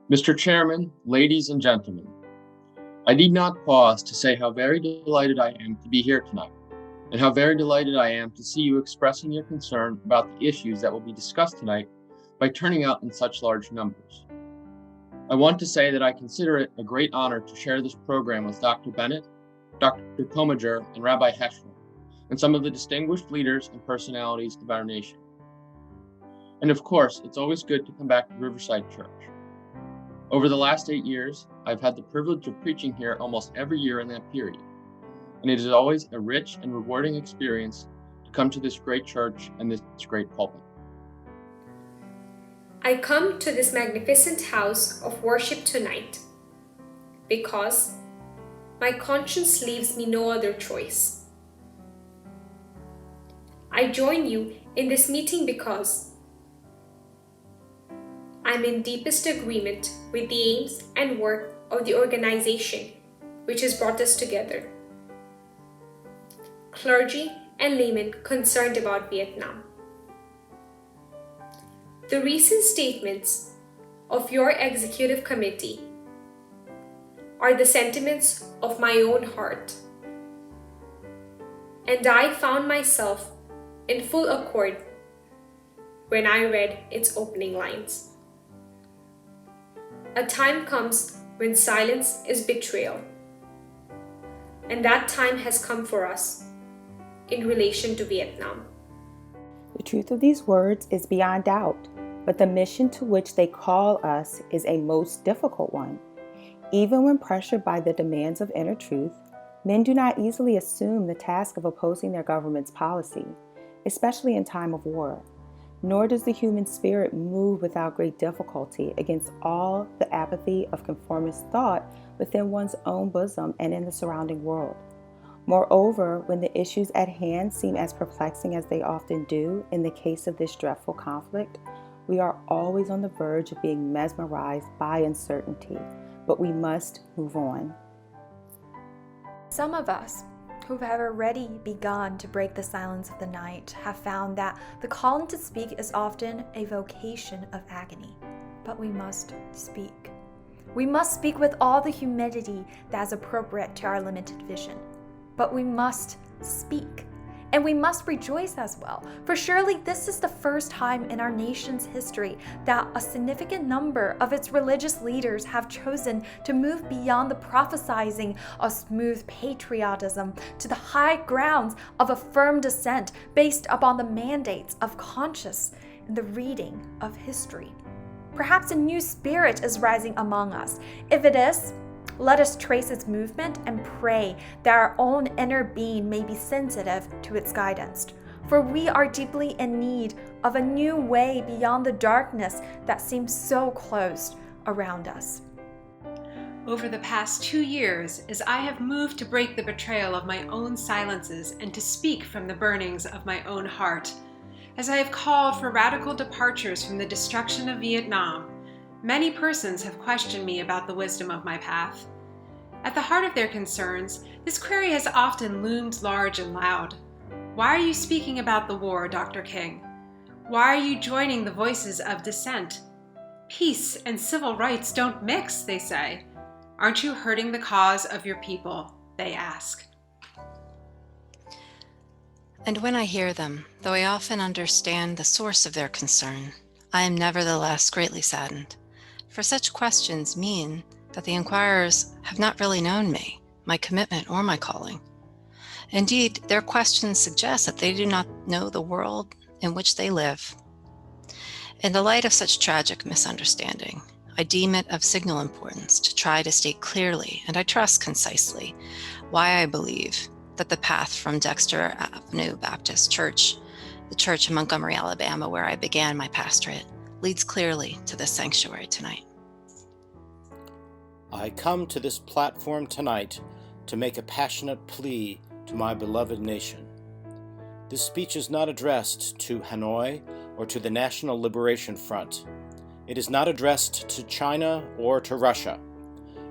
Mr. Chairman, ladies and gentlemen, I need not pause to say how very delighted I am to be here tonight, and how very delighted I am to see you expressing your concern about the issues that will be discussed tonight by turning out in such large numbers. I want to say that I consider it a great honor to share this program with Dr. Bennett, Dr. Komager, and Rabbi Heschel, and some of the distinguished leaders and personalities of our nation. And of course, it's always good to come back to Riverside Church. Over the last 8 years, I've had the privilege of preaching here almost every year in that period, and it is always a rich and rewarding experience to come to this great church and this great pulpit. I come to this magnificent house of worship tonight because my conscience leaves me no other choice. I join you in this meeting because I'm in deepest agreement with the aims and work of the organization which has brought us together. Clergy and laymen concerned about Vietnam. The recent statements of your executive committee are the sentiments of my own heart, and I found myself in full accord when I read its opening lines. A time comes when silence is betrayal, and that time has come for us in relation to Vietnam. The truth of these words is beyond doubt, but the mission to which they call us is a most difficult one. Even when pressured by the demands of inner truth, men do not easily assume the task of opposing their government's policy, especially in time of war. Nor does the human spirit move without great difficulty against all the apathy of conformist thought within one's own bosom and in the surrounding world. Moreover, when the issues at hand seem as perplexing as they often do in the case of this dreadful conflict, we are always on the verge of being mesmerized by uncertainty, but we must move on. Some of us who have already begun to break the silence of the night have found that the calling to speak is often a vocation of agony, but we must speak. We must speak with all the humility that is appropriate to our limited vision, but we must speak. And we must rejoice as well, for surely this is the first time in our nation's history that a significant number of its religious leaders have chosen to move beyond the prophesizing of smooth patriotism to the high grounds of a firm dissent based upon the mandates of conscience in the reading of history. Perhaps a new spirit is rising among us. If it is, let us trace its movement and pray that our own inner being may be sensitive to its guidance. For we are deeply in need of a new way beyond the darkness that seems so closed around us. Over the past 2 years, as I have moved to break the betrayal of my own silences and to speak from the burnings of my own heart, as I have called for radical departures from the destruction of Vietnam, many persons have questioned me about the wisdom of my path. At the heart of their concerns, this query has often loomed large and loud. Why are you speaking about the war, Dr. King? Why are you joining the voices of dissent? Peace and civil rights don't mix, they say. Aren't you hurting the cause of your people, they ask. And when I hear them, though I often understand the source of their concern, I am nevertheless greatly saddened. For such questions mean that the inquirers have not really known me, my commitment, or my calling. Indeed, their questions suggest that they do not know the world in which they live. In the light of such tragic misunderstanding, I deem it of signal importance to try to state clearly, and I trust concisely, why I believe that the path from Dexter Avenue Baptist Church The church in Montgomery, Alabama, where I began my pastorate, leads clearly to this sanctuary tonight. I come to this platform tonight to make a passionate plea to my beloved nation. This speech is not addressed to Hanoi or to the National Liberation Front. It is not addressed to China or to Russia,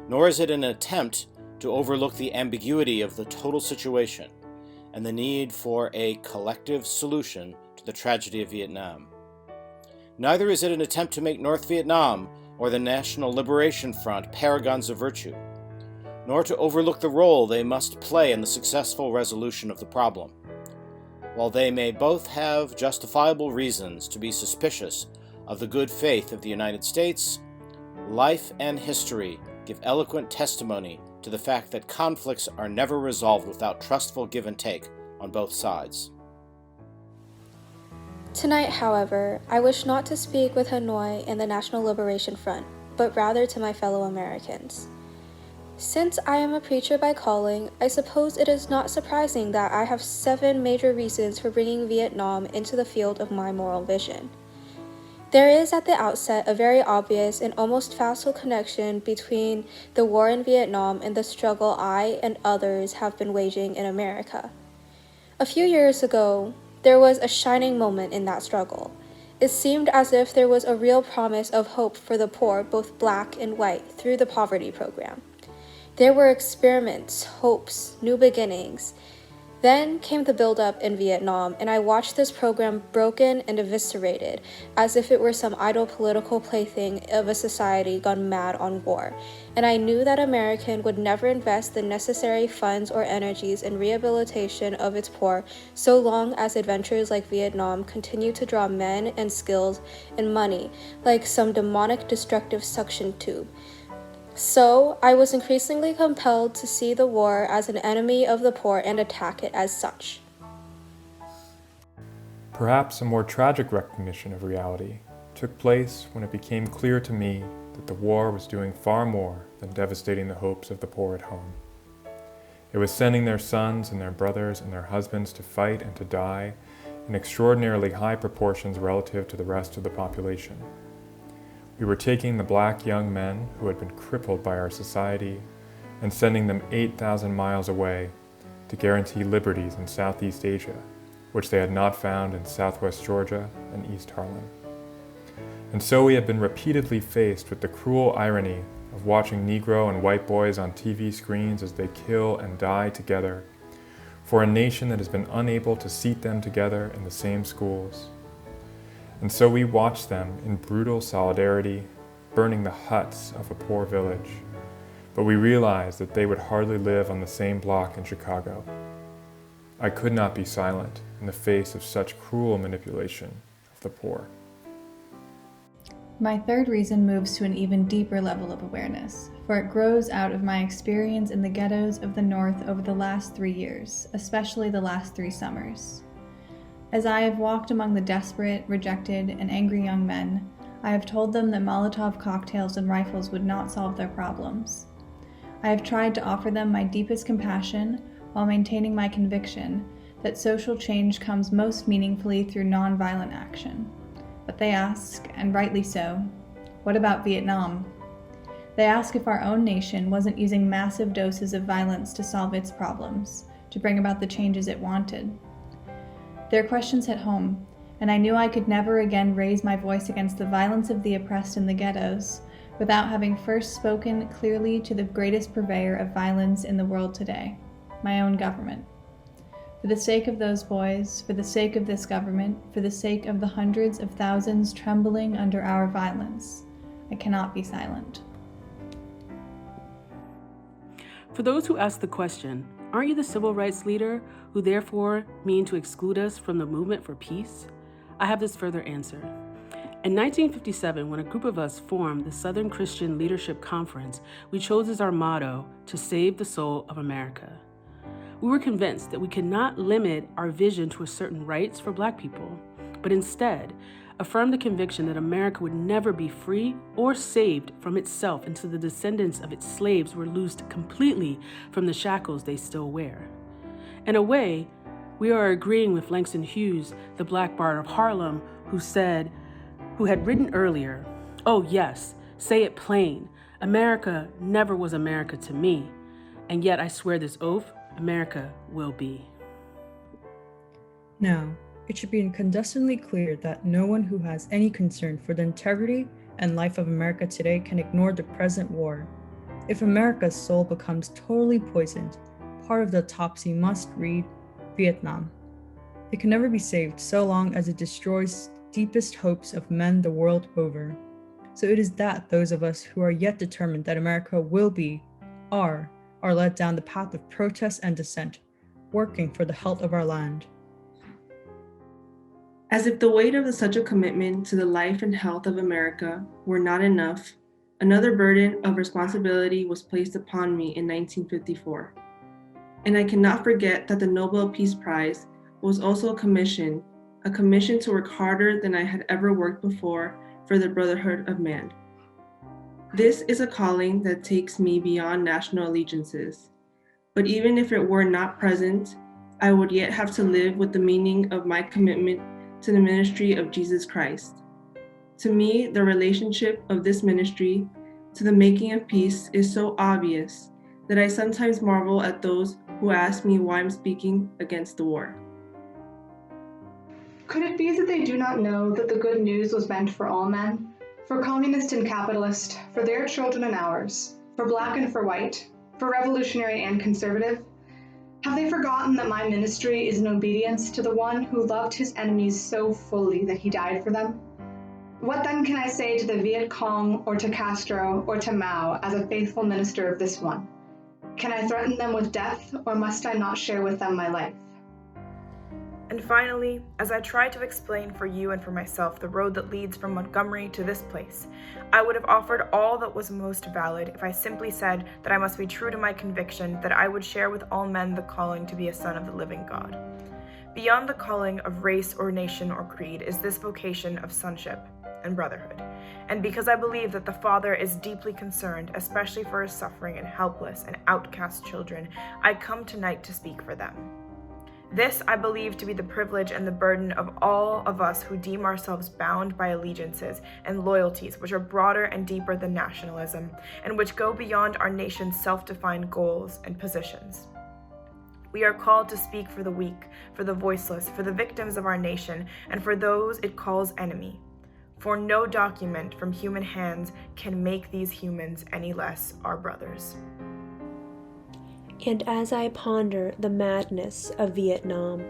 nor is it an attempt to overlook the ambiguity of the total situation and the need for a collective solution to the tragedy of Vietnam. Neither is it an attempt to make North Vietnam or the National Liberation Front paragons of virtue, nor to overlook the role they must play in the successful resolution of the problem. While they may both have justifiable reasons to be suspicious of the good faith of the United States, life and history give eloquent testimony to the fact that conflicts are never resolved without trustful give and take on both sides. Tonight, however, I wish not to speak with Hanoi and the National Liberation Front, but rather to my fellow Americans. Since I am a preacher by calling, I suppose it is not surprising that I have 7 major reasons for bringing Vietnam into the field of my moral vision. There is at the outset a very obvious and almost facile connection between the war in Vietnam and the struggle I and others have been waging in America. A few years ago, there was a shining moment in that struggle. It seemed as if there was a real promise of hope for the poor, both black and white, through the poverty program. There were experiments, hopes, new beginnings. Then came the build-up in Vietnam, and I watched this program broken and eviscerated, as if it were some idle political plaything of a society gone mad on war. And I knew that America would never invest the necessary funds or energies in rehabilitation of its poor, so long as adventures like Vietnam continue to draw men and skills and money like some demonic destructive suction tube. So, I was increasingly compelled to see the war as an enemy of the poor and attack it as such. Perhaps a more tragic recognition of reality took place when it became clear to me that the war was doing far more than devastating the hopes of the poor at home. It was sending their sons and their brothers and their husbands to fight and to die in extraordinarily high proportions relative to the rest of the population. We were taking the black young men who had been crippled by our society and sending them 8,000 miles away to guarantee liberties in Southeast Asia, which they had not found in Southwest Georgia and East Harlem. And so we have been repeatedly faced with the cruel irony of watching Negro and white boys on TV screens as they kill and die together for a nation that has been unable to seat them together in the same schools. And so we watched them in brutal solidarity, burning the huts of a poor village, but we realized that they would hardly live on the same block in Chicago. I could not be silent in the face of such cruel manipulation of the poor. My third reason moves to an even deeper level of awareness, for it grows out of my experience in the ghettos of the North over the last 3 years, especially the last 3 summers. As I have walked among the desperate, rejected, and angry young men, I have told them that Molotov cocktails and rifles would not solve their problems. I have tried to offer them my deepest compassion while maintaining my conviction that social change comes most meaningfully through nonviolent action. But they ask, and rightly so, what about Vietnam? They ask if our own nation wasn't using massive doses of violence to solve its problems, to bring about the changes it wanted. Their questions hit home, and I knew I could never again raise my voice against the violence of the oppressed in the ghettos without having first spoken clearly to the greatest purveyor of violence in the world today, my own government. For the sake of those boys, for the sake of this government, for the sake of the hundreds of thousands trembling under our violence, I cannot be silent. For those who ask the question, aren't you the civil rights leader who therefore mean to exclude us from the movement for peace? I have this further answer. In 1957, when a group of us formed the Southern Christian Leadership Conference, we chose as our motto to save the soul of America. We were convinced that we could not limit our vision to a certain rights for Black people, but instead affirm the conviction that America would never be free or saved from itself until the descendants of its slaves were loosed completely from the shackles they still wear. In a way, We are agreeing with Langston Hughes, the Black Bard of Harlem, who had written earlier, "Oh yes, say it plain, America never was America to me, and yet I swear this oath, America will be." Now, it should be incandescently clear that no one who has any concern for the integrity and life of America today can ignore the present war. If America's soul becomes totally poisoned, part of the autopsy must read Vietnam. It can never be saved so long as it destroys deepest hopes of men the world over. So it is that those of us who are yet determined that America will be, are led down the path of protest and dissent, working for the health of our land. As if the weight of such a commitment to the life and health of America were not enough, another burden of responsibility was placed upon me in 1954. And I cannot forget that the Nobel Peace Prize was also a commission to work harder than I had ever worked before for the brotherhood of man. This is a calling that takes me beyond national allegiances. But even if it were not present, I would yet have to live with the meaning of my commitment to the ministry of Jesus Christ. To me, the relationship of this ministry to the making of peace is so obvious that I sometimes marvel at those who ask me why I'm speaking against the war. Could it be that they do not know that the good news was meant for all men? For communist and capitalist, for their children and ours, for black and for white, for revolutionary and conservative? Have they forgotten that my ministry is in obedience to the one who loved his enemies so fully that he died for them? What then can I say to the Viet Cong or to Castro or to Mao as a faithful minister of this one? Can I threaten them with death, or must I not share with them my life? And finally, as I try to explain for you and for myself the road that leads from Montgomery to this place, I would have offered all that was most valid if I simply said that I must be true to my conviction that I would share with all men the calling to be a son of the living God. Beyond the calling of race or nation or creed is this vocation of sonship and brotherhood. And because I believe that the Father is deeply concerned, especially for his suffering and helpless and outcast children, I come tonight to speak for them. This I believe to be the privilege and the burden of all of us who deem ourselves bound by allegiances and loyalties which are broader and deeper than nationalism, and which go beyond our nation's self-defined goals and positions. We are called to speak for the weak, for the voiceless, for the victims of our nation, and for those it calls enemy. For no document from human hands can make these humans any less our brothers. And as I ponder the madness of Vietnam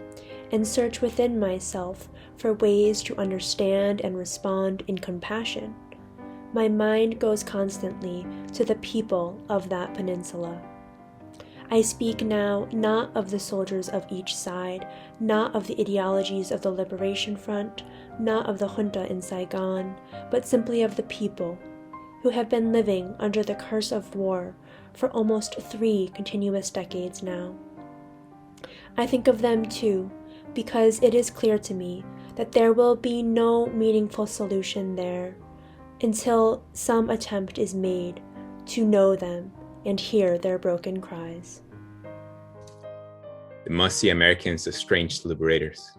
and search within myself for ways to understand and respond in compassion, my mind goes constantly to the people of that peninsula. I speak now not of the soldiers of each side, not of the ideologies of the Liberation Front, not of the junta in Saigon, but simply of the people who have been living under the curse of war for almost 3 continuous decades now. I think of them too, because it is clear to me that there will be no meaningful solution there until some attempt is made to know them and hear their broken cries. They must see Americans as strange liberators.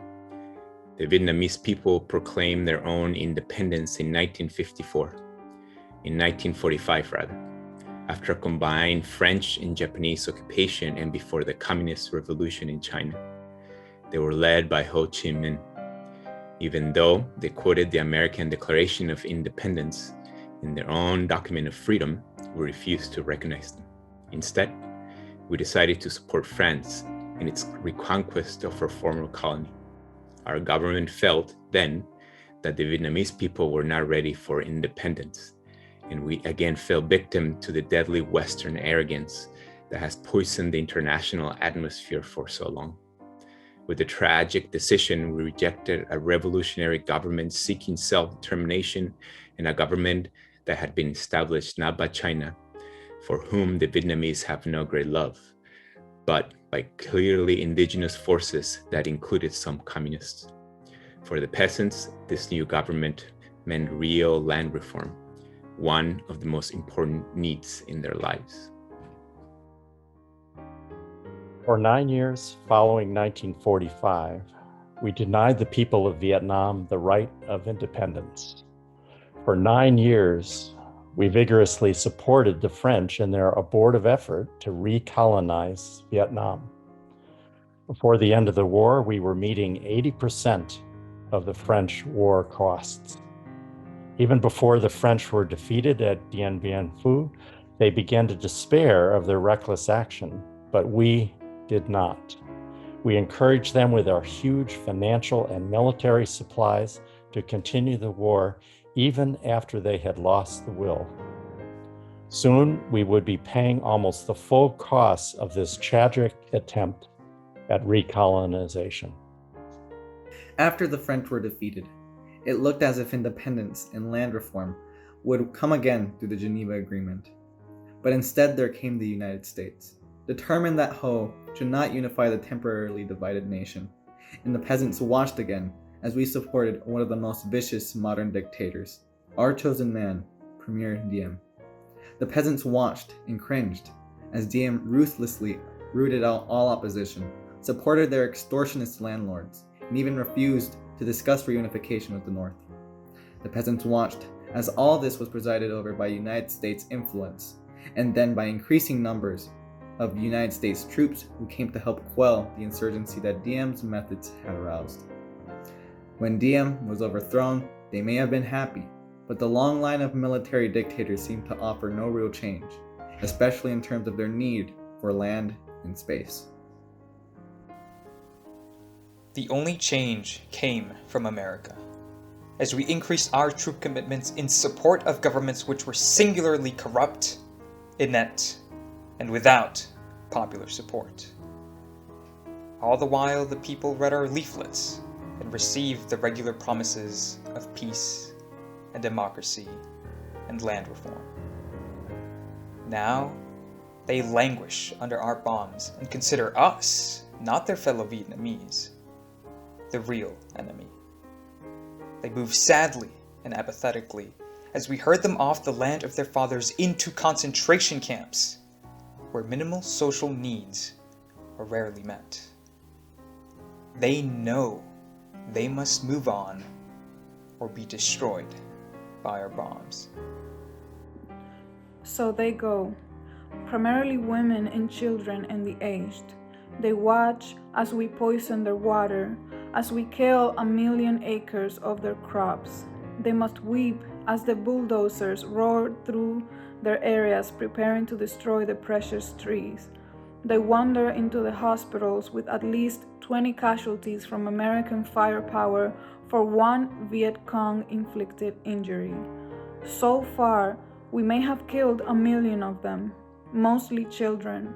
The Vietnamese people proclaimed their own independence in 1954, in 1945 rather, after a combined French and Japanese occupation and before the Communist Revolution in China. They were led by Ho Chi Minh. Even though they quoted the American Declaration of Independence in their own document of freedom, we refused to recognize them. Instead, we decided to support France in its reconquest of our former colony. Our government felt then that the Vietnamese people were not ready for independence, and we again fell victim to the deadly Western arrogance that has poisoned the international atmosphere for so long. With the tragic decision, we rejected a revolutionary government seeking self-determination and a government that had been established not by China, for whom the Vietnamese have no great love, but by clearly indigenous forces that included some communists. For the peasants, this new government meant real land reform, one of the most important needs in their lives. For 9 years following 1945, we denied the people of Vietnam the right of independence. For 9 years, we vigorously supported the French in their abortive effort to recolonize Vietnam. Before the end of the war, we were meeting 80% of the French war costs. Even before the French were defeated at Dien Bien Phu, they began to despair of their reckless action, but we did not. We encouraged them with our huge financial and military supplies to continue the war even after they had lost the will. Soon, we would be paying almost the full costs of this tragic attempt at recolonization. After the French were defeated, it looked as if independence and land reform would come again through the Geneva Agreement. But instead there came the United States, determined that Ho should not unify the temporarily divided nation, and the peasants watched again as we supported one of the most vicious modern dictators, our chosen man, Premier Diem. The peasants watched and cringed as Diem ruthlessly rooted out all opposition, supported their extortionist landlords, and even refused to discuss reunification with the North. The peasants watched as all this was presided over by United States influence, and then by increasing numbers of United States troops who came to help quell the insurgency that Diem's methods had aroused. When Diem was overthrown, they may have been happy, but the long line of military dictators seemed to offer no real change, especially in terms of their need for land and space. The only change came from America, as we increased our troop commitments in support of governments which were singularly corrupt, inept, and without popular support. All the while, the people read our leaflets and received the regular promises of peace and democracy and land reform. Now, they languish under our bombs and consider us, not their fellow Vietnamese, the real enemy. They move sadly and apathetically as we herd them off the land of their fathers into concentration camps, where minimal social needs are rarely met. They know they must move on or be destroyed by our bombs. So they go, primarily women and children and the aged. They watch as we poison their water, as we kill 1 million acres of their crops. They must weep as the bulldozers roar through their areas preparing to destroy the precious trees. They wander into the hospitals with at least 20 casualties from American firepower for one Viet Cong inflicted injury. So far, we may have killed 1 million of them, mostly children.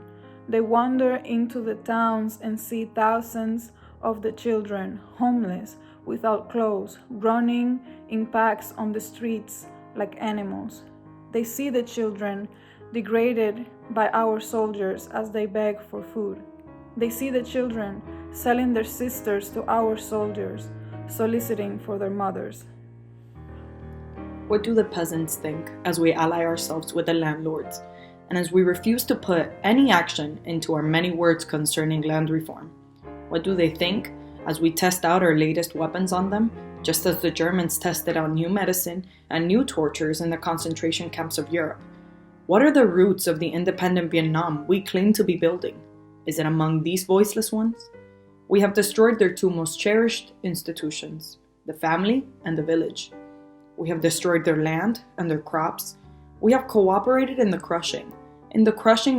They wander into the towns and see thousands of the children, homeless, without clothes, running in packs on the streets like animals. They see the children degraded by our soldiers as they beg for food. They see the children selling their sisters to our soldiers, soliciting for their mothers. What do the peasants think as we ally ourselves with the landlords, and as we refuse to put any action into our many words concerning land reform? What do they think as we test out our latest weapons on them, just as the Germans tested out new medicine and new tortures in the concentration camps of Europe? What are the roots of the independent Vietnam we claim to be building? Is it among these voiceless ones? We have destroyed their two most cherished institutions, the family and the village. We have destroyed their land and their crops. We have cooperated in the crushing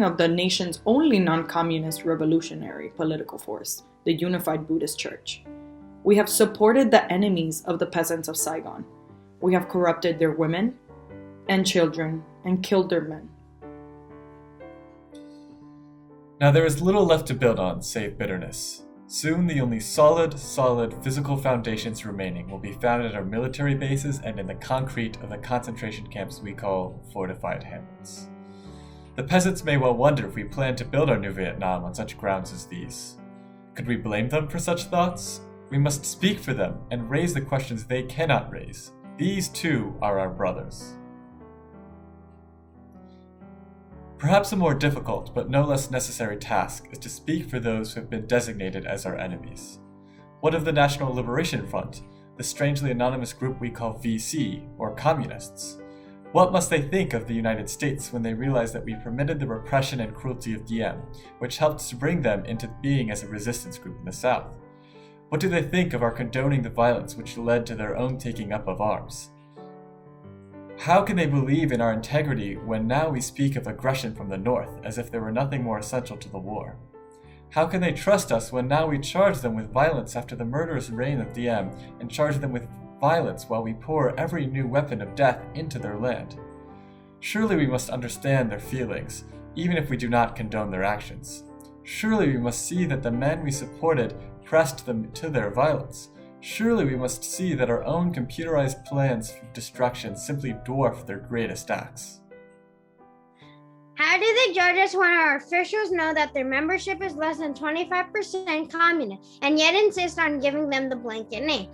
of the nation's only non-communist revolutionary political force, the Unified Buddhist Church. We have supported the enemies of the peasants of Saigon. We have corrupted their women and children and killed their men. Now there is little left to build on save bitterness. Soon the only solid physical foundations remaining will be found at our military bases and in the concrete of the concentration camps we call fortified hamlets. The peasants may well wonder if we plan to build our new Vietnam on such grounds as these. Could we blame them for such thoughts? We must speak for them and raise the questions they cannot raise. These too are our brothers. Perhaps a more difficult, but no less necessary task is to speak for those who have been designated as our enemies. What of the National Liberation Front, the strangely anonymous group we call VC, or communists? What must they think of the United States when they realize that we permitted the repression and cruelty of DM, which helped to bring them into being as a resistance group in the South? What do they think of our condoning the violence which led to their own taking up of arms? How can they believe in our integrity when now we speak of aggression from the North as if there were nothing more essential to the war? How can they trust us when now we charge them with violence after the murderous reign of DM and charge them with violence while we pour every new weapon of death into their land? Surely we must understand their feelings, even if we do not condone their actions. Surely we must see that the men we supported pressed them to their violence. Surely we must see that our own computerized plans for destruction simply dwarf their greatest acts. How do they judge us when our officials know that their membership is less than 25% communist and yet insist on giving them the blanket name?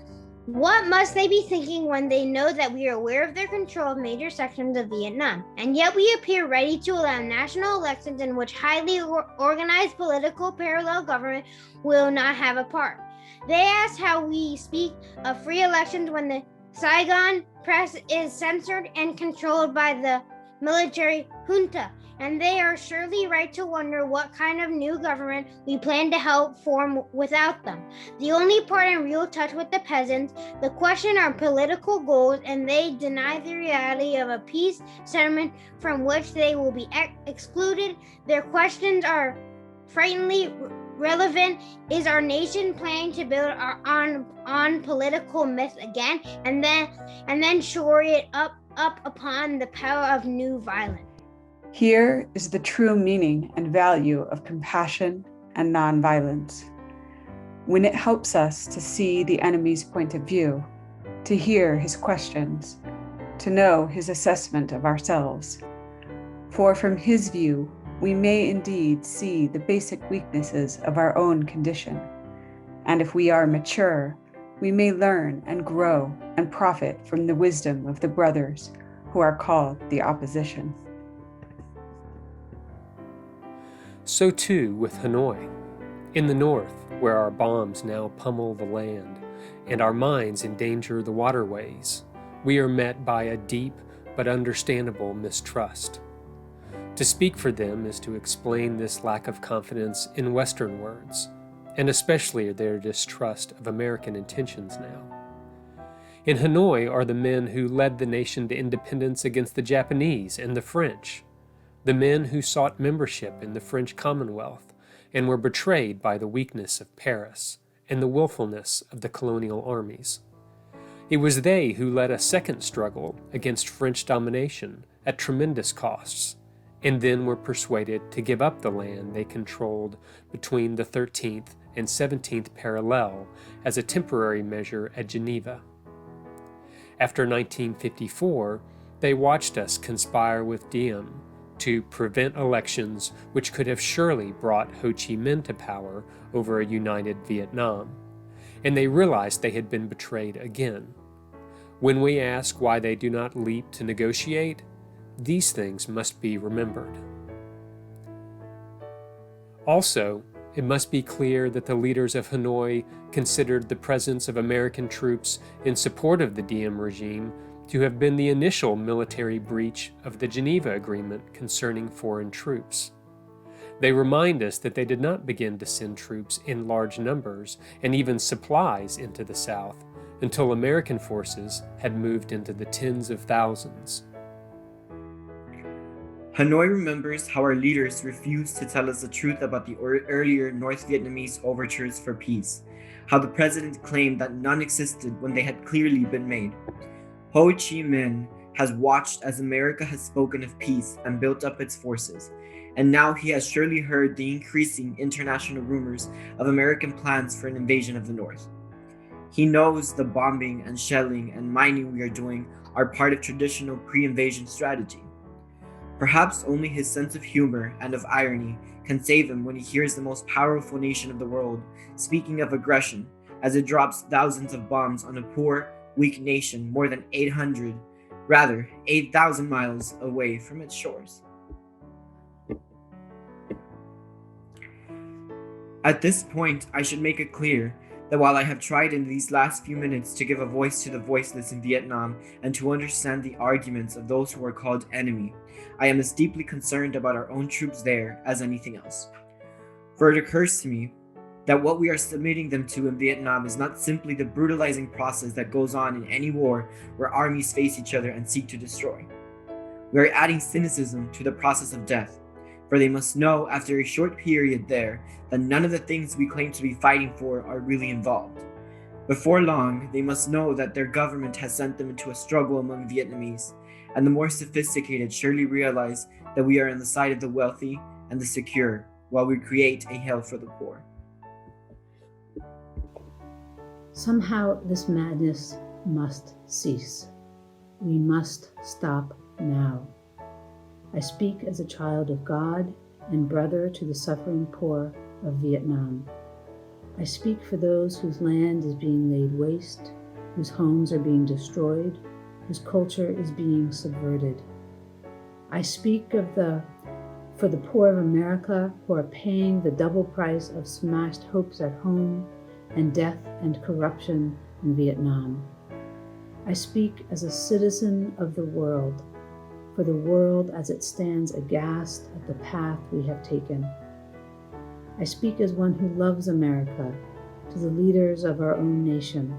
What must they be thinking when they know that we are aware of their control of major sections of Vietnam, and yet we appear ready to allow national elections in which highly organized political parallel government will not have a part? They ask how we speak of free elections when the Saigon press is censored and controlled by the military junta, and they are surely right to wonder what kind of new government we plan to help form without them. The only part in real touch with the peasants, the question our political goals, and they deny the reality of a peace settlement from which they will be excluded. Their questions are frighteningly relevant. Is our nation planning to build on political myth again, and then shore it up upon the power of new violence? Here is the true meaning and value of compassion and nonviolence. When it helps us to see the enemy's point of view, to hear his questions, to know his assessment of ourselves. For from his view, we may indeed see the basic weaknesses of our own condition. And if we are mature, we may learn and grow and profit from the wisdom of the brothers who are called the opposition. So too with Hanoi. In the north, where our bombs now pummel the land and our mines endanger the waterways, we are met by a deep but understandable mistrust. To speak for them is to explain this lack of confidence in Western words, and especially their distrust of American intentions now. In Hanoi are the men who led the nation to independence against the Japanese and the French, the men who sought membership in the French Commonwealth and were betrayed by the weakness of Paris and the willfulness of the colonial armies. It was they who led a second struggle against French domination at tremendous costs, and then were persuaded to give up the land they controlled between the 13th and 17th parallel as a temporary measure at Geneva. After 1954, they watched us conspire with Diem to prevent elections which could have surely brought Ho Chi Minh to power over a united Vietnam, and they realized they had been betrayed again. When we ask why they do not leap to negotiate, these things must be remembered. Also, it must be clear that the leaders of Hanoi considered the presence of American troops in support of the Diem regime to have been the initial military breach of the Geneva Agreement concerning foreign troops. They remind us that they did not begin to send troops in large numbers and even supplies into the South until American forces had moved into the tens of thousands. Hanoi remembers how our leaders refused to tell us the truth about the earlier North Vietnamese overtures for peace, how the president claimed that none existed when they had clearly been made. Ho Chi Minh has watched as America has spoken of peace and built up its forces, and now he has surely heard the increasing international rumors of American plans for an invasion of the North. He knows the bombing and shelling and mining we are doing are part of traditional pre-invasion strategy. Perhaps only his sense of humor and of irony can save him when he hears the most powerful nation of the world speaking of aggression as it drops thousands of bombs on a poor, weak nation more than 8,000 miles away from its shores. At this point, I should make it clear that while I have tried in these last few minutes to give a voice to the voiceless in Vietnam and to understand the arguments of those who are called enemy, I am as deeply concerned about our own troops there as anything else. For it occurs to me that what we are submitting them to in Vietnam is not simply the brutalizing process that goes on in any war where armies face each other and seek to destroy. We are adding cynicism to the process of death, for they must know after a short period there that none of the things we claim to be fighting for are really involved. Before long, they must know that their government has sent them into a struggle among Vietnamese, and the more sophisticated surely realize that we are on the side of the wealthy and the secure, while we create a hell for the poor. Somehow this madness must cease. We must stop now. I speak as a child of God and brother to the suffering poor of Vietnam. I speak for those whose land is being laid waste, whose homes are being destroyed, whose culture is being subverted. I speak for the poor of America who are paying the double price of smashed hopes at home and death and corruption in Vietnam. I speak as a citizen of the world, for the world as it stands aghast at the path we have taken. I speak as one who loves America, to the leaders of our own nation.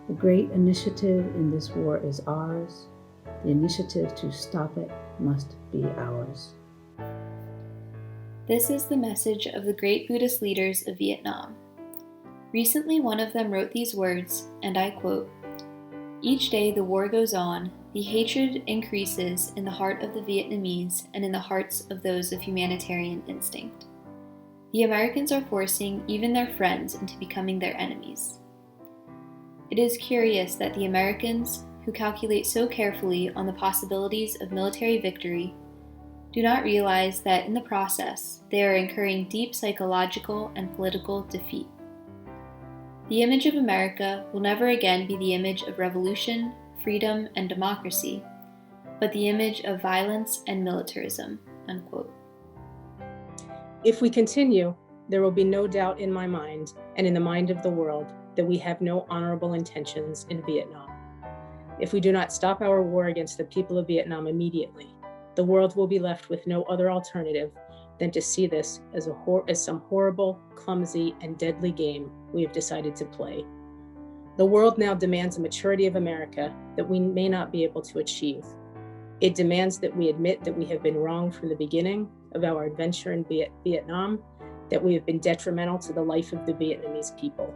The great initiative in this war is ours. The initiative to stop it must be ours. This is the message of the great Buddhist leaders of Vietnam. Recently, one of them wrote these words, and I quote, "Each day the war goes on, the hatred increases in the heart of the Vietnamese and in the hearts of those of humanitarian instinct. The Americans are forcing even their friends into becoming their enemies." It is curious that the Americans, who calculate so carefully on the possibilities of military victory, do not realize that in the process they are incurring deep psychological and political defeat. The image of America will never again be the image of revolution, freedom, and democracy, but the image of violence and militarism." Unquote. If we continue, there will be no doubt in my mind and in the mind of the world that we have no honorable intentions in Vietnam. If we do not stop our war against the people of Vietnam immediately, the world will be left with no other alternative than to see this as some horrible, clumsy, and deadly game we have decided to play. The world now demands a maturity of America that we may not be able to achieve. It demands that we admit that we have been wrong from the beginning of our adventure in Vietnam, that we have been detrimental to the life of the Vietnamese people.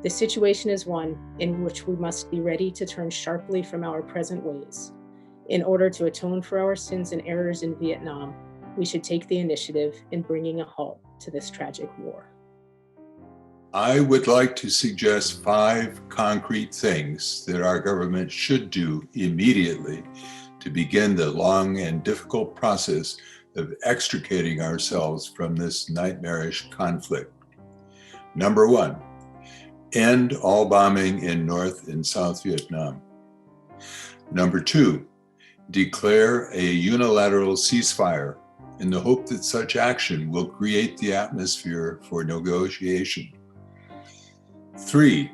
The situation is one in which we must be ready to turn sharply from our present ways. In order to atone for our sins and errors in Vietnam, we should take the initiative in bringing a halt to this tragic war. I would like to suggest 5 concrete things that our government should do immediately to begin the long and difficult process of extricating ourselves from this nightmarish conflict. Number 1, end all bombing in North and South Vietnam. Number 2, declare a unilateral ceasefire in the hope that such action will create the atmosphere for negotiation. 3,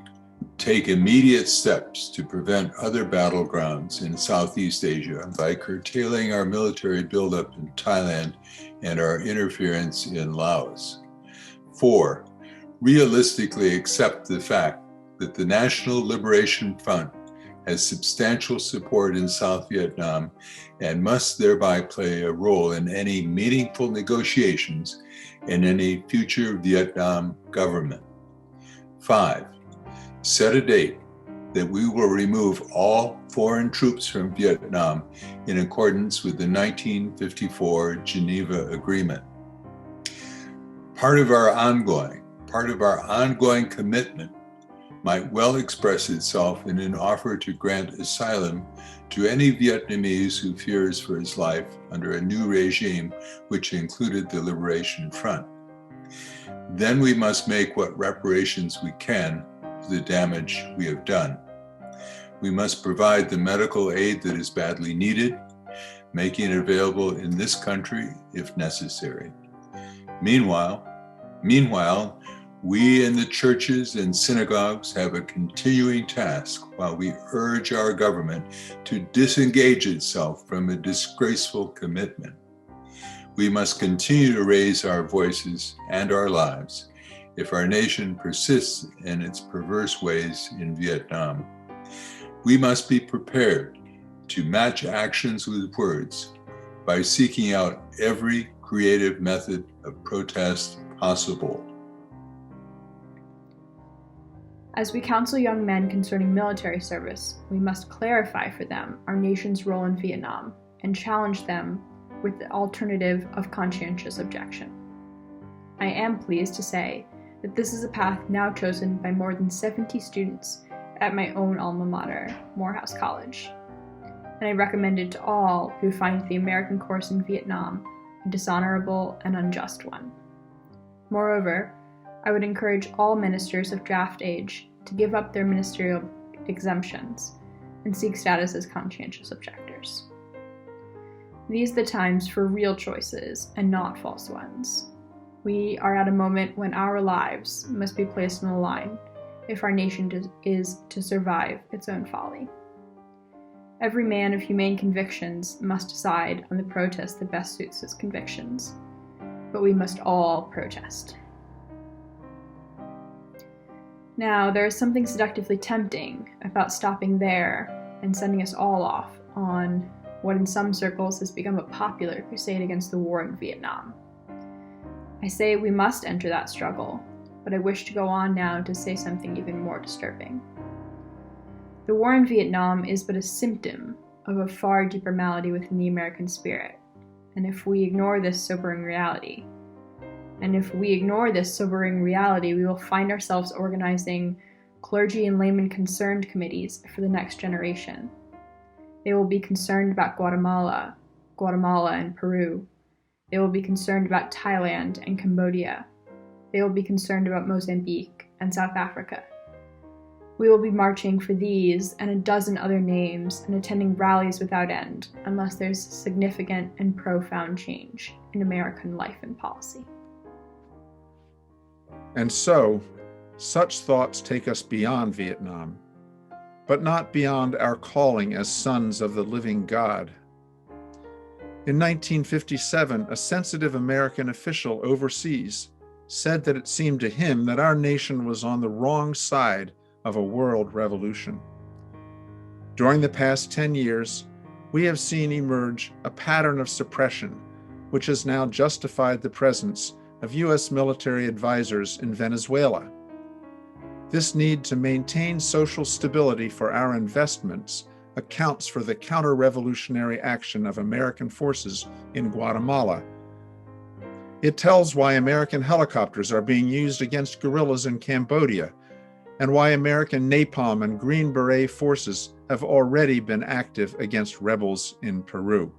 take immediate steps to prevent other battlegrounds in Southeast Asia by curtailing our military buildup in Thailand and our interference in Laos. 4, realistically accept the fact that the National Liberation Front has substantial support in South Vietnam and must thereby play a role in any meaningful negotiations in any future Vietnam government. 5, set a date that we will remove all foreign troops from Vietnam in accordance with the 1954 Geneva Agreement. Part of our ongoing commitment might well express itself in an offer to grant asylum to any Vietnamese who fears for his life under a new regime which included the Liberation Front. Then we must make what reparations we can for the damage we have done. We must provide the medical aid that is badly needed, making it available in this country if necessary. Meanwhile, Meanwhile, we in the churches and synagogues have a continuing task while we urge our government to disengage itself from a disgraceful commitment. We must continue to raise our voices and our lives if our nation persists in its perverse ways in Vietnam. We must be prepared to match actions with words by seeking out every creative method of protest possible. As we counsel young men concerning military service, we must clarify for them our nation's role in Vietnam and challenge them with the alternative of conscientious objection. I am pleased to say that this is a path now chosen by more than 70 students at my own alma mater, Morehouse College, and I recommend it to all who find the American course in Vietnam a dishonorable and unjust one. Moreover, I would encourage all ministers of draft age to give up their ministerial exemptions and seek status as conscientious objectors. These are the times for real choices and not false ones. We are at a moment when our lives must be placed on the line if our nation is to survive its own folly. Every man of humane convictions must decide on the protest that best suits his convictions, but we must all protest. Now, there is something seductively tempting about stopping there and sending us all off on what in some circles has become a popular crusade against the war in Vietnam. I say we must enter that struggle, but I wish to go on now to say something even more disturbing. The war in Vietnam is but a symptom of a far deeper malady within the American spirit, and if we ignore this sobering reality, we will find ourselves organizing clergy and layman concerned committees for the next generation. They will be concerned about Guatemala and Peru. They will be concerned about Thailand and Cambodia. They will be concerned about Mozambique and South Africa. We will be marching for these and a dozen other names and attending rallies without end unless there's significant and profound change in American life and policy. And so, such thoughts take us beyond Vietnam, but not beyond our calling as sons of the living God. In 1957, a sensitive American official overseas said that it seemed to him that our nation was on the wrong side of a world revolution. During the past 10 years, we have seen emerge a pattern of suppression, which has now justified the presence of U.S. military advisors in Venezuela. This need to maintain social stability for our investments accounts for the counter-revolutionary action of American forces in Guatemala. It tells why American helicopters are being used against guerrillas in Cambodia, and why American napalm and Green Beret forces have already been active against rebels in Peru.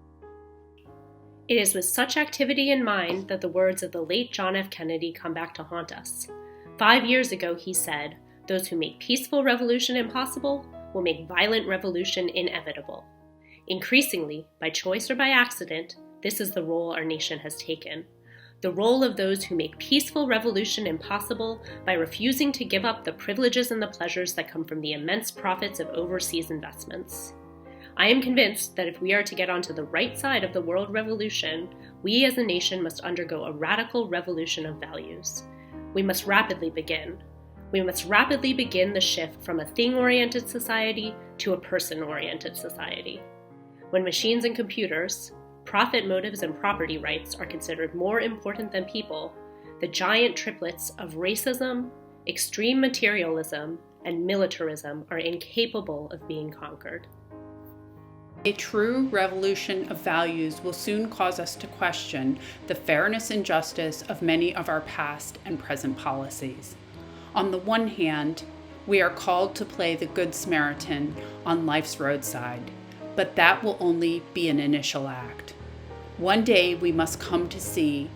It is with such activity in mind that the words of the late John F. Kennedy come back to haunt us. 5 years ago, he said, "Those who make peaceful revolution impossible will make violent revolution inevitable." Increasingly, by choice or by accident, this is the role our nation has taken. The role of those who make peaceful revolution impossible by refusing to give up the privileges and the pleasures that come from the immense profits of overseas investments. I am convinced that if we are to get onto the right side of the world revolution, we as a nation must undergo a radical revolution of values. We must rapidly begin. We must rapidly begin the shift from a thing-oriented society to a person-oriented society. When machines and computers, profit motives and property rights are considered more important than people, the giant triplets of racism, extreme materialism, and militarism are incapable of being conquered. A true revolution of values will soon cause us to question the fairness and justice of many of our past and present policies. On the one hand, we are called to play the Good Samaritan on life's roadside, but that will only be an initial act. One day we must come to see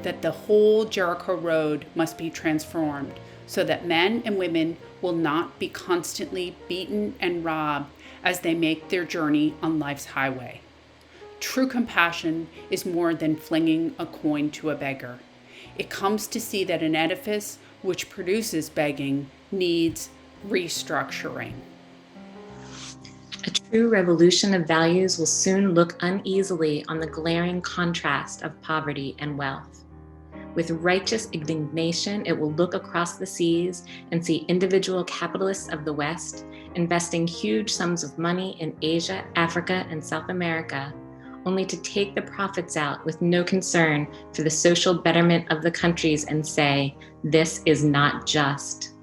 that the whole Jericho Road must be transformed so that men and women will not be constantly beaten and robbed as they make their journey on life's highway. True compassion is more than flinging a coin to a beggar. it comes to see that an edifice which produces begging needs restructuring. A true revolution of values will soon look uneasily on the glaring contrast of poverty and wealth. With righteous indignation, it will look across the seas and see individual capitalists of the West investing huge sums of money in Asia, Africa, and South America, only to take the profits out with no concern for the social betterment of the countries and say, "This is not just."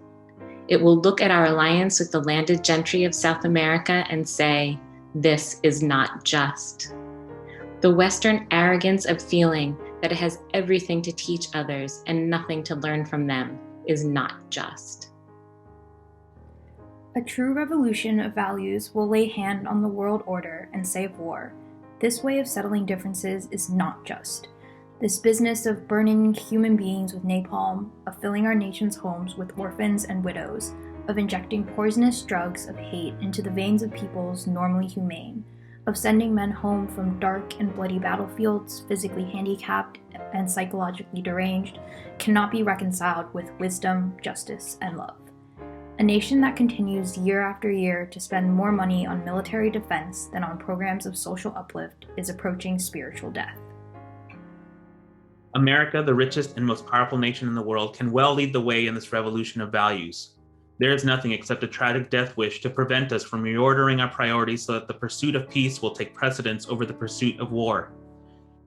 It will look at our alliance with the landed gentry of South America and say, "This is not just." The Western arrogance of feeling that it has everything to teach others and nothing to learn from them is not just. A true revolution of values will lay hand on the world order and save war. This way of settling differences is not just. This business of burning human beings with napalm, of filling our nation's homes with orphans and widows, of injecting poisonous drugs of hate into the veins of peoples normally humane, of sending men home from dark and bloody battlefields, physically handicapped and psychologically deranged, cannot be reconciled with wisdom, justice, and love. A nation that continues year after year to spend more money on military defense than on programs of social uplift is approaching spiritual death. America, the richest and most powerful nation in the world, can well lead the way in this revolution of values. There is nothing except a tragic death wish to prevent us from reordering our priorities so that the pursuit of peace will take precedence over the pursuit of war.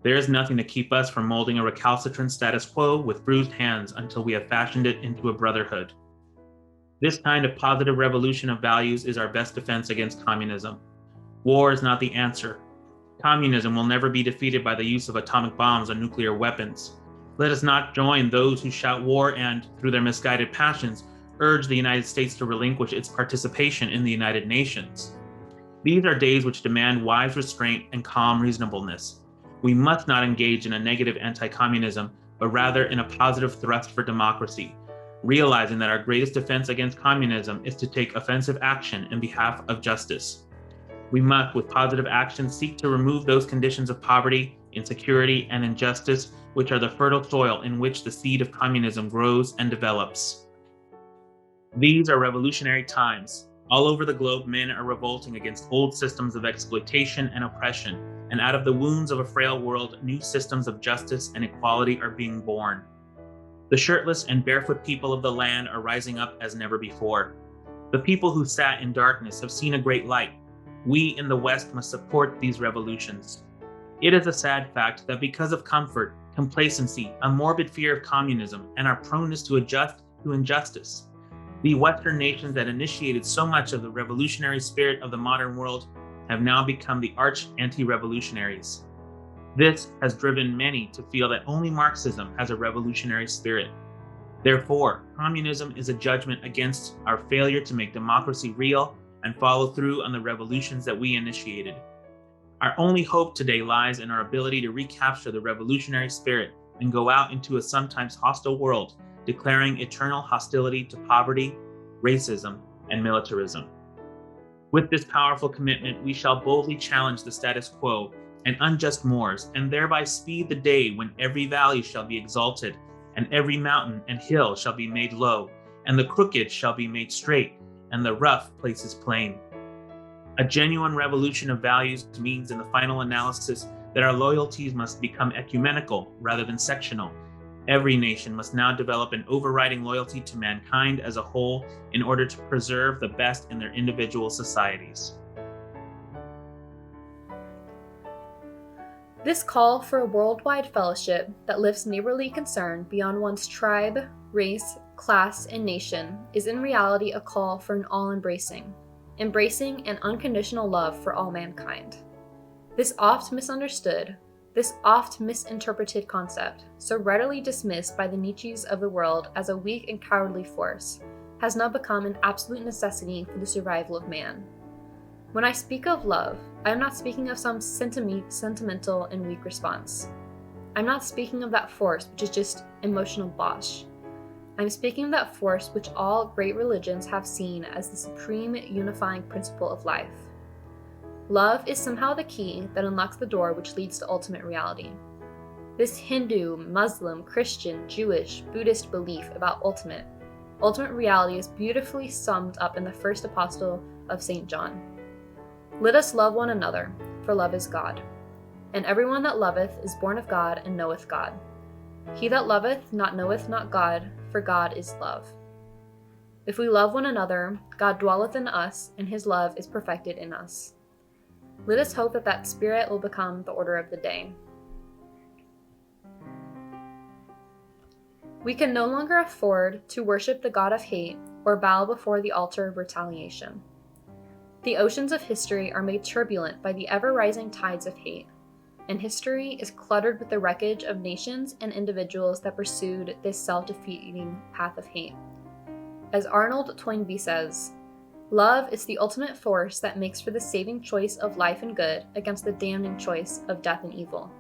There is nothing to keep us from molding a recalcitrant status quo with bruised hands until we have fashioned it into a brotherhood. This kind of positive revolution of values is our best defense against communism. War is not the answer. Communism will never be defeated by the use of atomic bombs or nuclear weapons. Let us not join those who shout war and, through their misguided passions, urge the United States to relinquish its participation in the United Nations. These are days which demand wise restraint and calm reasonableness. We must not engage in a negative anti-communism, but rather in a positive thrust for democracy, realizing that our greatest defense against communism is to take offensive action in behalf of justice. We must, with positive action, seek to remove those conditions of poverty, insecurity, and injustice which are the fertile soil in which the seed of communism grows and develops. These are revolutionary times. All over the globe, men are revolting against old systems of exploitation and oppression, and out of the wounds of a frail world, new systems of justice and equality are being born. The shirtless and barefoot people of the land are rising up as never before. The people who sat in darkness have seen a great light. We in the West must support these revolutions. It is a sad fact that because of comfort, complacency, a morbid fear of communism, and our proneness to adjust to injustice, the Western nations that initiated so much of the revolutionary spirit of the modern world have now become the arch anti-revolutionaries. This has driven many to feel that only Marxism has a revolutionary spirit. Therefore, communism is a judgment against our failure to make democracy real and follow through on the revolutions that we initiated. Our only hope today lies in our ability to recapture the revolutionary spirit and go out into a sometimes hostile world, declaring eternal hostility to poverty, racism, and militarism. With this powerful commitment, we shall boldly challenge the status quo and unjust mores, and thereby speed the day when every valley shall be exalted, and every mountain and hill shall be made low, and the crooked shall be made straight, and the rough places plain. A genuine revolution of values means, in the final analysis, that our loyalties must become ecumenical rather than sectional. Every nation must now develop an overriding loyalty to mankind as a whole in order to preserve the best in their individual societies. This call for a worldwide fellowship that lifts neighborly concern beyond one's tribe, race, class, and nation is in reality a call for an all-embracing, and unconditional love for all mankind. This oft misunderstood, this oft misinterpreted concept, so readily dismissed by the Nietzsches of the world as a weak and cowardly force, has now become an absolute necessity for the survival of man. When I speak of love, I am not speaking of some sentimental and weak response. I'm not speaking of that force which is just emotional bosh. I'm speaking of that force which all great religions have seen as the supreme unifying principle of life. Love is somehow the key that unlocks the door which leads to ultimate reality. This Hindu, Muslim, Christian, Jewish, Buddhist belief about ultimate reality is beautifully summed up in the first epistle of St. John. Let us love one another, for love is God. And everyone that loveth is born of God and knoweth God. He that loveth not knoweth not God, for God is love. If we love one another, God dwelleth in us, and his love is perfected in us. Let us hope that that spirit will become the order of the day. We can no longer afford to worship the God of hate or bow before the altar of retaliation. The oceans of history are made turbulent by the ever-rising tides of hate, and history is cluttered with the wreckage of nations and individuals that pursued this self-defeating path of hate. As Arnold Toynbee says, love is the ultimate force that makes for the saving choice of life and good against the damning choice of death and evil.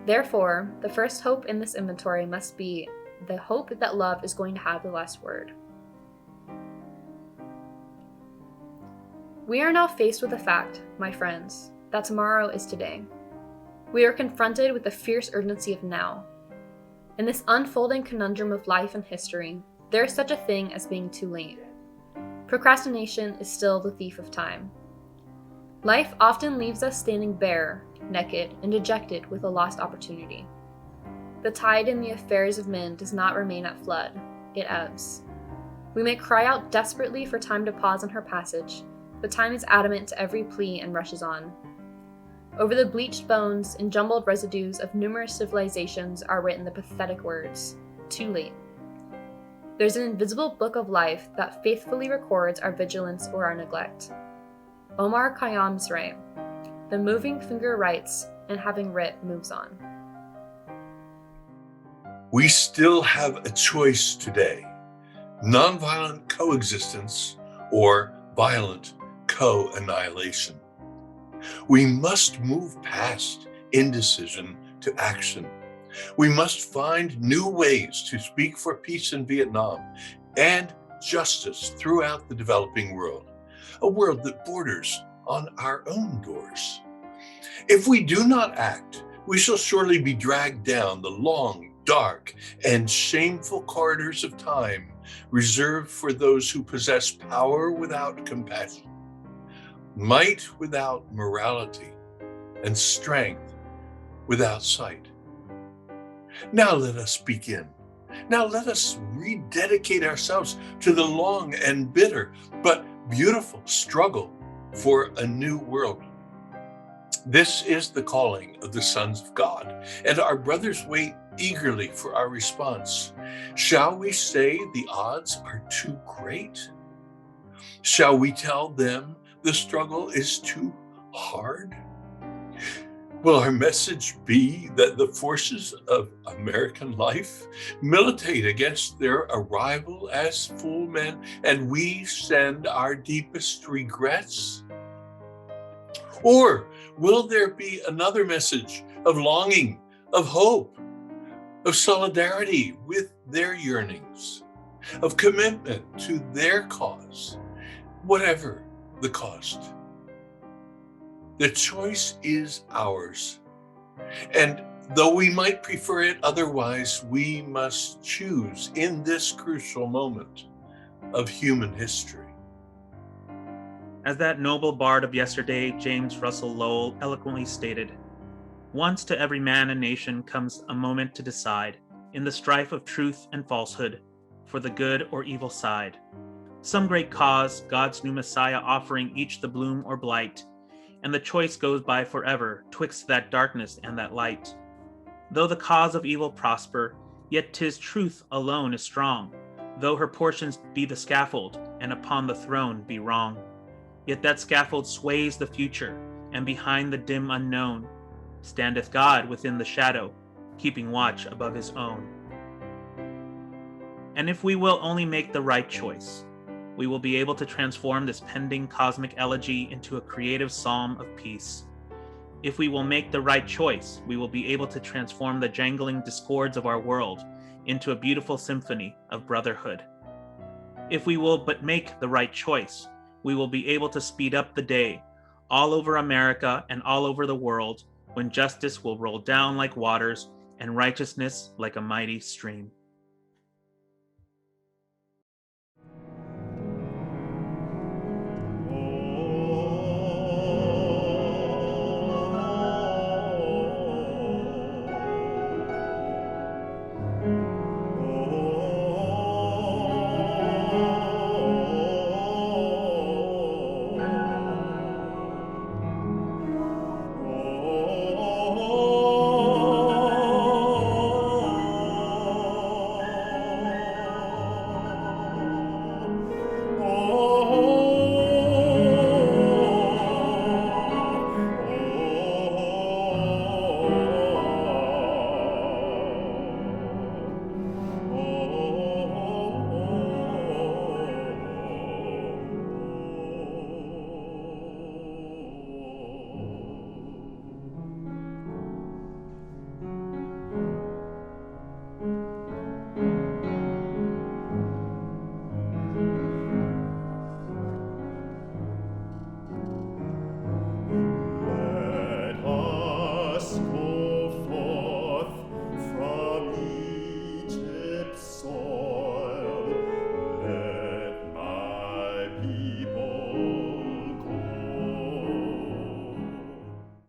Therefore, the first hope in this inventory must be the hope that love is going to have the last word. We are now faced with the fact, my friends, that tomorrow is today. We are confronted with the fierce urgency of now. In this unfolding conundrum of life and history, there is such a thing as being too late. Procrastination is still the thief of time. Life often leaves us standing bare, naked, and dejected with a lost opportunity. The tide in the affairs of men does not remain at flood, it ebbs. We may cry out desperately for time to pause on her passage, but time is adamant to every plea and rushes on. Over the bleached bones and jumbled residues of numerous civilizations are written the pathetic words, too late. There's an invisible book of life that faithfully records our vigilance or our neglect. Omar Khayyam's right. The moving finger writes, and having writ moves on. We still have a choice today: nonviolent coexistence or violent co-annihilation. We must move past indecision to action. We must find new ways to speak for peace in Vietnam and justice throughout the developing world, a world that borders on our own doors. If we do not act, we shall surely be dragged down the long, dark, and shameful corridors of time reserved for those who possess power without compassion, might without morality, and strength without sight. Now let us begin. Now let us rededicate ourselves to the long and bitter but beautiful struggle for a new world. This is the calling of the sons of God, and our brothers wait eagerly for our response. Shall we say the odds are too great? Shall we tell them the struggle is too hard? Will our message be that the forces of American life militate against their arrival as full men, and we send our deepest regrets? Or will there be another message of longing, of hope, of solidarity with their yearnings, of commitment to their cause, whatever the cost? The choice is ours. And though we might prefer it otherwise, we must choose in this crucial moment of human history. As that noble bard of yesterday, James Russell Lowell, eloquently stated, "Once to every man and nation comes a moment to decide, in the strife of truth and falsehood, for the good or evil side. Some great cause, God's new Messiah offering each the bloom or blight, and the choice goes by forever, twixt that darkness and that light. Though the cause of evil prosper, yet 'tis truth alone is strong, though her portions be the scaffold, and upon the throne be wrong. Yet that scaffold sways the future, and behind the dim unknown standeth God within the shadow, keeping watch above his own. And if we will only make the right choice, we will be able to transform this pending cosmic elegy into a creative psalm of peace. If we will make the right choice, we will be able to transform the jangling discords of our world into a beautiful symphony of brotherhood. If we will but make the right choice, we will be able to speed up the day, all over America and all over the world, when justice will roll down like waters and righteousness like a mighty stream.